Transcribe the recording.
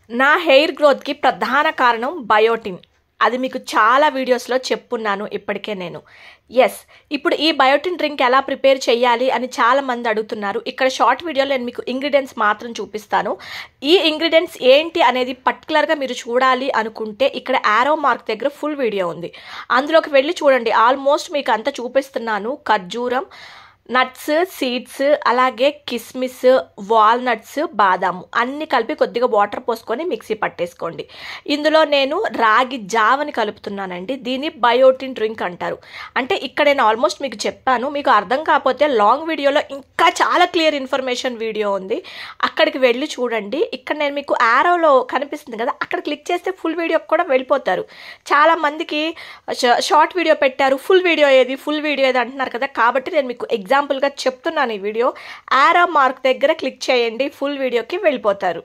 నా హెయిర్ గ్రోత్కి ప్రధాన కారణం బయోటిన్. అది మీకు చాలా వీడియోస్లో చెప్పున్నాను ఇప్పటికే నేను. ఇప్పుడు ఈ బయోటిన్ డ్రింక్ ఎలా ప్రిపేర్ చేయాలి అని చాలామంది అడుగుతున్నారు. ఇక్కడ షార్ట్ వీడియోలో నేను మీకు ఇంగ్రీడియంట్స్ మాత్రం చూపిస్తాను. ఈ ఇంగ్రీడియంట్స్ ఏంటి అనేది పర్టికులర్గా మీరు చూడాలి అనుకుంటే ఇక్కడ యారో మార్క్ దగ్గర ఫుల్ వీడియో ఉంది, అందులోకి వెళ్ళి చూడండి. ఆల్మోస్ట్ మీకు అంతా చూపిస్తున్నాను. ఖర్జూరం, నట్స్, సీడ్స్, అలాగే కిస్మిస్, వాల్నట్స్, బాదాము అన్నీ కలిపి కొద్దిగా వాటర్ పోసుకొని మిక్సీ పట్టేసుకోండి. ఇందులో నేను రాగి జావని కలుపుతున్నానండి. దీన్ని బయోటిన్ డ్రింక్ అంటారు. అంటే ఇక్కడ నేను ఆల్మోస్ట్ మీకు చెప్పాను. మీకు అర్థం కాకపోతే లాంగ్ వీడియోలో ఇంకా చాలా క్లియర్ ఇన్ఫర్మేషన్ వీడియో ఉంది, అక్కడికి వెళ్ళి చూడండి. ఇక్కడ నేను మీకు యారోలో కనిపిస్తుంది కదా, అక్కడ క్లిక్ చేస్తే ఫుల్ వీడియో కూడా వెళ్ళిపోతారు. చాలామందికి షార్ట్ వీడియో పెట్టారు, ఫుల్ వీడియో ఏది అంటున్నారు కదా. కాబట్టి నేను మీకు ఎగ్జాంపుల్గా చెప్తున్నాను. ఈ వీడియో యారో మార్క్ దగ్గర క్లిక్ చేయండి, ఫుల్ వీడియోకి వెళ్ళిపోతారు.